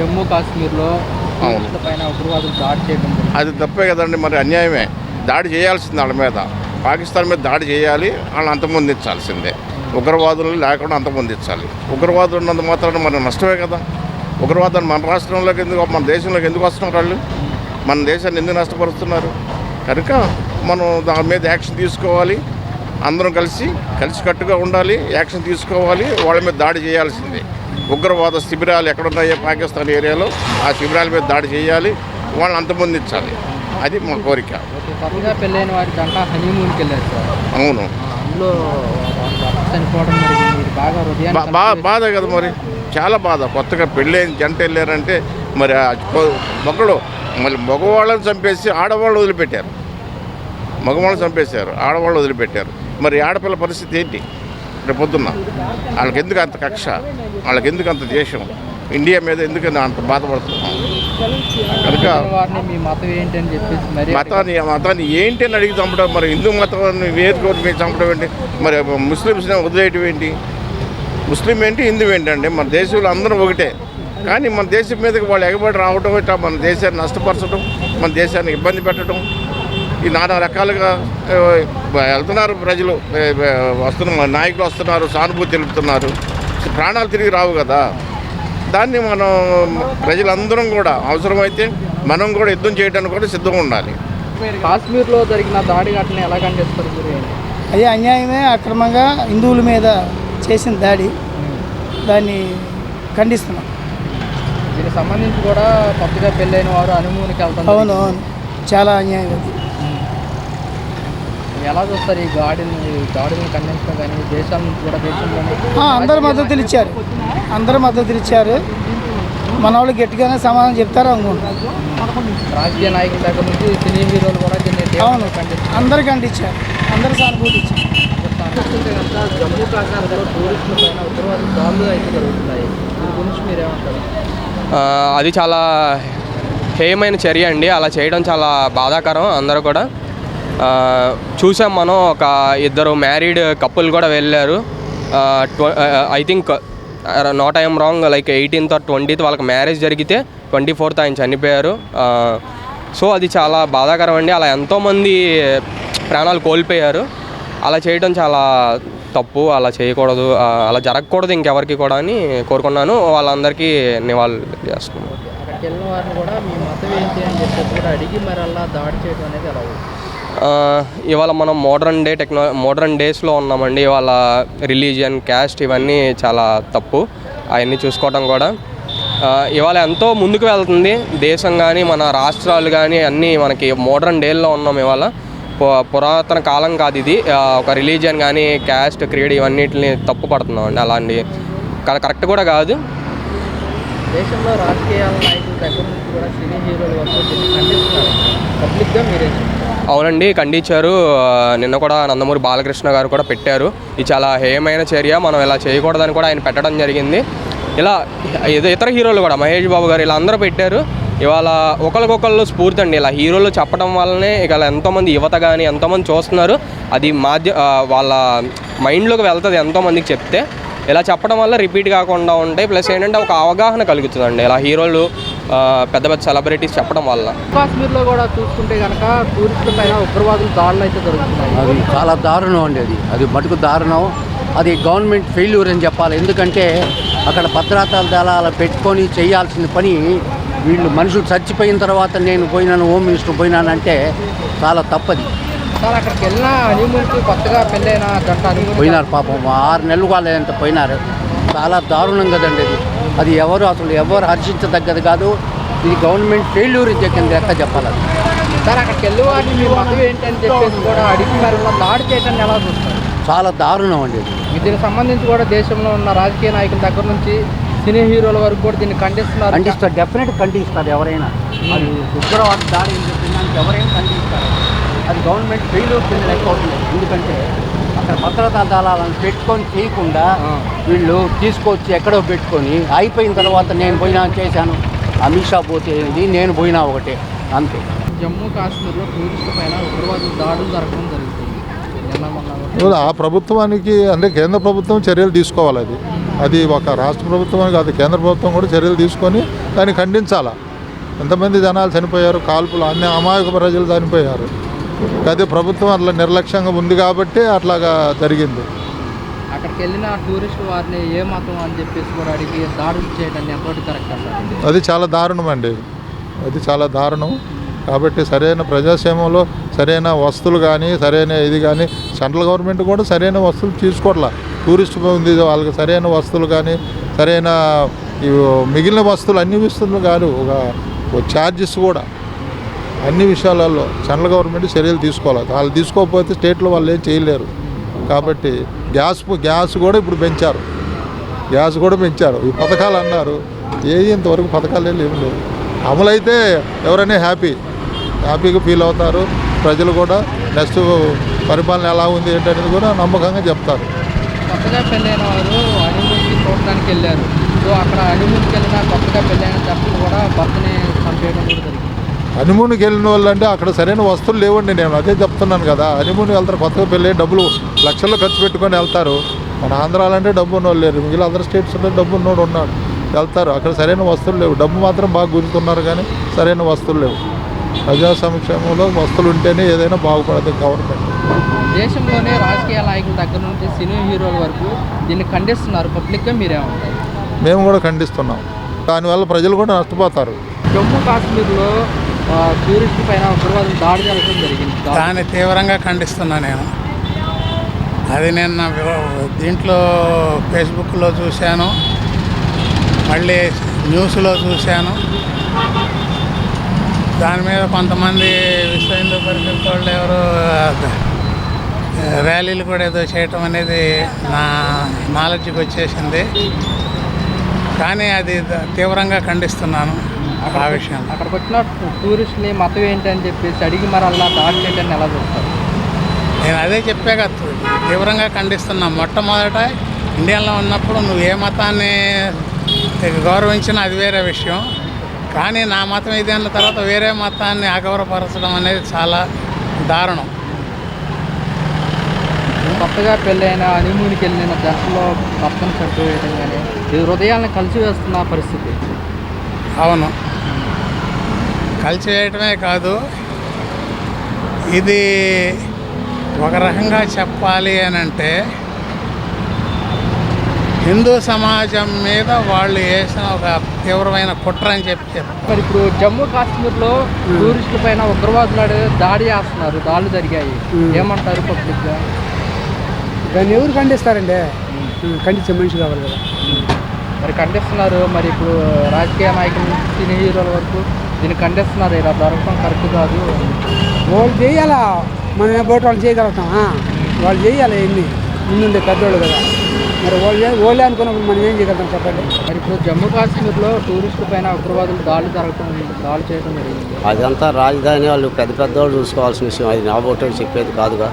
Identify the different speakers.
Speaker 1: జమ్మూ కాశ్మీర్లో పైన ఉగ్రవాదులు దాడి చేయడం
Speaker 2: అది తప్పే కదండి, మరి అన్యాయమే. దాడి చేయాల్సింది వాళ్ళ మీద, పాకిస్తాన్ మీద దాడి చేయాలి, వాళ్ళని అంతమొందించాల్సిందే. ఉగ్రవాదులు లేకుండా అంతమొందించాలి. ఉగ్రవాదులు ఉన్నంత మాత్రాన మన నష్టమే కదా. ఉగ్రవాదాన్ని మన రాష్ట్రంలోకి ఎందుకు, మన దేశంలోకి ఎందుకు వస్తున్నారు వాళ్ళు? మన దేశాన్ని ఎందుకు నష్టపరుస్తున్నారు? కనుక మనం దాని మీద యాక్షన్ తీసుకోవాలి. అందరం కలిసికట్టుగా ఉండాలి, యాక్షన్ తీసుకోవాలి. వాళ్ళ మీద దాడి చేయాల్సిందే. ఉగ్రవాద శిబిరాలు ఎక్కడున్నాయో పాకిస్తాన్ ఏరియాలో ఆ శిబిరాల మీద దాడి చేయాలి, వాళ్ళని అంతమొందించాలి. అది మా కోరిక.
Speaker 1: కొత్తగా పెళ్ళైన వారి జంట హనీమూన్కి వెళ్ళారు సార్.
Speaker 2: అవును,
Speaker 1: అందులో చనిపోవడం
Speaker 2: బాధ కదా, మరి చాలా బాధ. కొత్తగా పెళ్ళైన జంట వెళ్ళారంటే మరి ఒకళ్ళు మళ్ళీ మగవాళ్ళని చంపేసి ఆడవాళ్ళు వదిలిపెట్టారు. మగవాళ్ళని చంపేశారు, ఆడవాళ్ళు వదిలిపెట్టారు. మరి ఆడపిల్ల పరిస్థితి ఏంటి రేపు పొద్దున్న? వాళ్ళకి ఎందుకు అంత కక్ష, వాళ్ళకి ఎందుకు అంత దేశం, ఇండియా మీద ఎందుకని అంత బాధపడుతున్నాం? కనుక మతాన్ని ఏంటి అని అడిగి చంపడం, మరి హిందూ మతాన్ని వేరుకోని మీద చంపడం ఏంటి? మరి ముస్లిమ్స్ని వదిలేయటం ఏంటి? ముస్లిం ఏంటి, హిందూ ఏంటండి? మన దేశంలో అందరూ ఒకటే. కానీ మన దేశం మీదకి వాళ్ళు ఎగబడి రావడం, ఇట్లా మన దేశాన్ని నష్టపరచడం, మన దేశాన్ని ఇబ్బంది పెట్టడం, ఈ నానా రకాలుగా వెళ్తున్నారు ప్రజలు. వస్తున్నారు, నాయకులు వస్తున్నారు, సానుభూతి తెలుపుతున్నారు. ప్రాణాలు తిరిగి రావు కదా. దాన్ని మనం ప్రజలందరం కూడా అవసరమైతే మనం కూడా యుద్ధం చేయడానికి కూడా సిద్ధంగా ఉండాలి.
Speaker 1: కాశ్మీర్లో జరిగిన దాడి ఘటన ఎలా ఖండిస్తారు?
Speaker 3: అదే అన్యాయమే, అక్రమంగా హిందువుల మీద చేసిన దాడి, దాన్ని ఖండిస్తున్నాం.
Speaker 1: దీనికి సంబంధించి కూడా కొత్తగా పెళ్ళైన వారు హనీమూన్కి వెళ్తారు.
Speaker 3: అవును, చాలా అన్యాయం అది.
Speaker 1: ఎలా చూస్తారు ఈ దాడిని ఖండించడం కానీ దేశాల నుంచి కూడా? దేశంలోనే
Speaker 3: అందరూ మద్దతులు ఇచ్చారు. మన వాళ్ళు గట్టిగానే సమాధానం చెప్తారు అనుకుంటున్నారు.
Speaker 1: రాజకీయ నాయకుల దగ్గర నుంచి సినీ హీరోలు కూడా
Speaker 3: అవును, అందరూ ఖండించారు, అందరూ సానుభూతి ఇచ్చారు.
Speaker 1: చూస్తుంటే కనుక జమ్మూ కాశ్మీర్లో టూరిస్టుల పైన ఉగ్రవాదులు దాడులు అయితే జరుగుతున్నాయి. దీని గురించి మీరేమంటారు?
Speaker 4: అది చాలా హేయమైన చర్య అండి. అలా చేయడం చాలా బాధాకరం. అందరూ కూడా చూసాం మనం. ఒక ఇద్దరు మ్యారీడ్ కపుల్ కూడా వెళ్ళారు. I think not I'm wrong, like 18th or 20th వాళ్ళకి మ్యారేజ్ జరిగితే 24th ఆయన చనిపోయారు. సో అది చాలా బాధాకరం అండి. అలా ఎంతోమంది ప్రాణాలు కోల్పోయారు. అలా చేయడం చాలా తప్పు. అలా చేయకూడదు, అలా జరగకూడదు ఇంకెవరికి కూడా అని కోరుకున్నాను. వాళ్ళందరికీ నివాళులు చేస్తున్నాను.
Speaker 1: అక్కడికి వెళ్ళిన వారిని కూడా మీ మతం ఏంటి అని చెప్పేసి కూడా అడిగి మరి అలా దాడి చేయడం అనేది ఎలా?
Speaker 4: ఇవాళ మనం మోడర్న్ డేస్లో ఉన్నామండి. ఇవాళ రిలీజియన్, క్యాస్ట్ ఇవన్నీ చాలా తప్పు. అవన్నీ చూసుకోవడం కూడా ఇవాళ ఎంతో ముందుకు వెళ్తుంది దేశం కానీ మన రాష్ట్రాలు కానీ అన్నీ మనకి మోడర్న్ డేల్లో ఉన్నాం. ఇవాళ పురాతన కాలం కాదు ఇది. ఒక రిలీజియన్ కానీ క్యాస్ట్, క్రీడ్ ఇవన్నిటిని తప్పు పడుతున్నాం అండి. అలాంటి కరెక్ట్ కూడా కాదు.
Speaker 1: దేశంలో రాజకీయ నాయకుల దగ్గర నుంచి కూడా సినీ హీరోల వరకు ఖండిస్తున్నారు పబ్లిక్గా. మీరే?
Speaker 4: అవునండి, ఖండించారు. నిన్న కూడా నందమూరి బాలకృష్ణ గారు కూడా పెట్టారు. ఇది చాలా హేయమైన చర్య, మనం ఇలా చేయకూడదని కూడా ఆయన పెట్టడం జరిగింది. ఇలా ఇతర హీరోలు కూడా, మహేష్ బాబు గారు, ఇలా అందరూ పెట్టారు. ఇవాళ ఒకరికొకళ్ళు స్ఫూర్తి అండి. ఇలా హీరోలు చెప్పడం వల్లనే ఇక ఎంతోమంది యువత కానీ ఎంతోమంది చూస్తున్నారు. అది వాళ్ళ మైండ్లోకి వెళ్తుంది ఎంతోమందికి చెప్తే. ఇలా చెప్పడం వల్ల రిపీట్ కాకుండా ఉంటాయి. ప్లస్ ఏంటంటే ఒక అవగాహన కలుగుతుందండి ఇలా హీరోలు పెద్ద పెద్ద సెలబ్రిటీస్ చెప్పడం వల్ల.
Speaker 1: కాశ్మీర్లో కూడా చూసుకుంటే కనుక టూరిస్టుల పైన ఉగ్రవాదులు దాడులు అయితే జరుగుతున్నాయి.
Speaker 5: అది చాలా దారుణం అండి. అది మటుకు దారుణం. అది గవర్నమెంట్ ఫెయిల్యూర్ అని చెప్పాలి. ఎందుకంటే అక్కడ భద్రతా దళాలు పెట్టుకొని చేయాల్సిన పని వీళ్ళు మనుషులు చచ్చిపోయిన తర్వాత నేను పోయినాను, హోమ్ మినిస్టర్ పోయినానంటే చాలా తప్పది.
Speaker 1: సార్ అక్కడికి వెళ్ళిన హనీమూన్కి కొత్తగా పెళ్ళైన జంట
Speaker 5: పోయినారు పాపం, 6 నెలలు కాలేదంటే పోయినారు. చాలా దారుణం కదండి అది. అది ఎవరు హర్షించదగ్గది కాదు. ఇది గవర్నమెంట్ ఫెయిల్యూర్ కింద లెక్క చెప్పాలి.
Speaker 1: సార్ అక్కడికి వెళ్ళే వారిని మీ మతం ఏంటని చెప్పేసి కూడా అడిగి మరి దాడి చేయడాన్ని ఎలా చూస్తారు?
Speaker 5: చాలా దారుణం అండి ఇది.
Speaker 1: దీనికి సంబంధించి కూడా దేశంలో ఉన్న రాజకీయ నాయకుల దగ్గర నుంచి సినీ హీరోల వరకు కూడా దీన్ని ఖండిస్తారు.
Speaker 5: డెఫినెట్ ఖండిస్తారు ఎవరైనా. అది ఉగ్రవాద దాడి అని చెప్పినానికి ఎవరైనా ఖండిస్తారు. అది గవర్నమెంట్ ఫెయిల్యూర్ కింద లెక్క అవుతుంది. ఎందుకంటే అక్కడ భద్రతా దళాలను పెట్టుకొని చేయకుండా వీళ్ళు తీసుకొచ్చి ఎక్కడో పెట్టుకొని అయిపోయిన తర్వాత నేను పోయినా చేశాను, అమిత్ షా పోతే ఏంటి, నేను పోయినా ఒకటే, అంతే.
Speaker 1: జమ్మూ కాశ్మీర్లో టూరిస్టుల పైన ఉగ్రవాదులు దాడులు జరగడం జరుగుతుంది.
Speaker 6: ఆ ప్రభుత్వానికి అంటే కేంద్ర ప్రభుత్వం చర్యలు తీసుకోవాలి. అది అది ఒక రాష్ట్ర ప్రభుత్వం కాదు, కేంద్ర ప్రభుత్వం కూడా చర్యలు తీసుకొని దాన్ని ఖండించాలా. ఎంతమంది జనాలు చనిపోయారు, కాల్పులు, అన్ని అమాయక ప్రజలు చనిపోయారు. అదే ప్రభుత్వం అట్లా నిర్లక్ష్యంగా ఉంది కాబట్టి అట్లాగా జరిగింది.
Speaker 1: అక్కడికి వెళ్ళిన టూరిస్ట్ వారిని ఏ మతం అని చెప్పేసి కూడా అడిగి దాడులు చేయడాన్ని ఎంతవరకు కరెక్ట్ అంటారు?
Speaker 6: అది చాలా దారుణం అండి, అది చాలా దారుణం. కాబట్టి సరైన ప్రజాక్షేమంలో సరైన వస్తువులు కానీ సరైన ఇది కానీ సెంట్రల్ గవర్నమెంట్ కూడా సరైన వస్తువులు తీసుకోవట్లా. టూరిస్ట్ ఉంది, వాళ్ళకి సరైన వస్తువులు కానీ సరైన మిగిలిన వస్తువులు అన్ని వస్తువులు కాదు, ఒక ఛార్జెస్ కూడా అన్ని విషయాలలో సెంట్రల్ గవర్నమెంట్ చర్యలు తీసుకోవాలి. వాళ్ళు తీసుకోకపోతే స్టేట్లో వాళ్ళు ఏం చేయలేరు. కాబట్టి గ్యాస్ కూడా ఇప్పుడు పెంచారు, గ్యాస్ కూడా పెంచారు. ఈ పథకాలు అన్నారు, ఇంతవరకు పథకాలు ఏం లేవు. అమలైతే ఎవరైనా హ్యాపీగా ఫీల్ అవుతారు. ప్రజలు కూడా నెక్స్ట్ పరిపాలన ఎలా ఉంది ఏంటనేది కూడా నమ్మకంగా చెప్తారు.
Speaker 1: కొత్తగా పెళ్ళైన వారు హనీమూన్కి చూడడానికి వెళ్ళారు. సో అక్కడ హనీమూన్కి వెళ్ళిన కొత్తగా పెళ్ళైన జంటలు కూడా భర్తని చంపేయడం కూడా జరిగింది.
Speaker 6: హనీమూన్కి వెళ్ళిన వాళ్ళు అంటే అక్కడ సరైన వస్తువులు లేవండి. నేను అదే చెప్తున్నాను కదా, హనీమూన్కి వెళ్తారు, కొత్తగా పెళ్ళి డబ్బులు లక్షల్లో ఖర్చు పెట్టుకొని వెళ్తారు. మన ఆంధ్రాలో అంటే డబ్బు ఉన్నోళ్ళు లేరు, మిగిలిన అదర్ స్టేట్స్ అంటే డబ్బు ఉన్నోడు ఉన్నాడు, వెళ్తారు. అక్కడ సరైన వస్తువులు లేవు, డబ్బు మాత్రం బాగా గుంజుతున్నారు కానీ సరైన వస్తువులు లేవు. ప్రజా సంక్షేమంలో వస్తువులు ఉంటేనే ఏదైనా బాగుపడదు గవర్నమెంట్.
Speaker 1: దేశంలోనే రాజకీయ నాయకుల దగ్గర నుంచి సినీ హీరోల వరకు దీన్ని ఖండిస్తున్నారు. పబ్లిక్గా మీరేమంటారు?
Speaker 6: మేము కూడా ఖండిస్తున్నాం. దానివల్ల ప్రజలు కూడా నష్టపోతారు.
Speaker 1: జమ్మూ కాశ్మీర్లో టూరిస్ట్ పైన ఉగ్రవాదులు దాడి జరగడం జరిగింది.
Speaker 7: దాన్ని తీవ్రంగా ఖండిస్తున్నా నేను. అది నేను నా దీంట్లో ఫేస్బుక్లో చూశాను, మళ్ళీ న్యూస్లో చూశాను. దాని మీద కొంతమంది విశ్వ హిందూ పరిషత్ వాళ్ళు ఎవరు ర్యాలీలు కూడా ఏదో చేయటం అనేది నా నాలెడ్జ్కి వచ్చేసింది. కానీ అది తీవ్రంగా ఖండిస్తున్నాను ఆ విషయం.
Speaker 1: అక్కడికి వచ్చిన టూరిస్ట్ని మతం ఏంటని చెప్పేసి అడిగి మరల్లా దాడి చేయటాన్ని ఎలా చూస్తారు?
Speaker 7: నేను అదే చెప్పాక తీవ్రంగా ఖండిస్తున్నా. మొట్టమొదట ఇండియాలో ఉన్నప్పుడు నువ్వు ఏ మతాన్ని గౌరవించినా అది వేరే విషయం, కానీ నా మతం ఇది అన్న తర్వాత వేరే మతాన్ని అగౌరవపరచడం అనేది చాలా దారుణం.
Speaker 1: కొత్తగా పెళ్ళైన హనీమూన్కి వెళ్ళిన జంటలో భర్తను చంపేయడం కానీ ఇది హృదయాలను కలిసివేస్తున్న పరిస్థితి.
Speaker 7: అవును, కలిసివేయటమే కాదు, ఇది ఒక రకంగా చెప్పాలి అని అంటే హిందూ సమాజం మీద వాళ్ళు వేసిన ఒక తీవ్రమైన కుట్ర అని చెప్పి.
Speaker 1: మరి ఇప్పుడు జమ్మూ కాశ్మీర్లో టూరిస్టుల పైన ఉగ్రవాదులు దాడి చేస్తున్నారు, దాడులు జరిగాయి, ఏమంటారు పబ్లిక్గా?
Speaker 3: దాన్ని ఎవరు ఖండిస్తారండి? ఖండించే మనిషి కావాలి కదా.
Speaker 1: మరి ఖండిస్తున్నారు. మరి ఇప్పుడు రాజకీయ నాయకులు సినీ హీరోల వరకు దీన్ని ఖండిస్తున్నారు. ఇలా దొరకడం కరెక్ట్ కాదు.
Speaker 3: వాళ్ళు చేయాలా, మనం బయట వాళ్ళు చేయగలుగుతామా? వాళ్ళు చేయాలి, ఎన్ని ముందుండే పెద్దవాళ్ళు కదా. మరి వాళ్ళే అనుకున్నప్పుడు మనం ఏం చేయగలుగుతాం చెప్పండి.
Speaker 1: మరి ఇప్పుడు జమ్మూ కాశ్మీర్లో టూరిస్టుల పైన ఉగ్రవాదులు దాడి చేయడం జరిగింది.
Speaker 5: అదంతా రాజధాని వాళ్ళు పెద్ద వాళ్ళు చూసుకోవాల్సిన విషయం. అది నా బోటో చెప్పేది కాదుగా.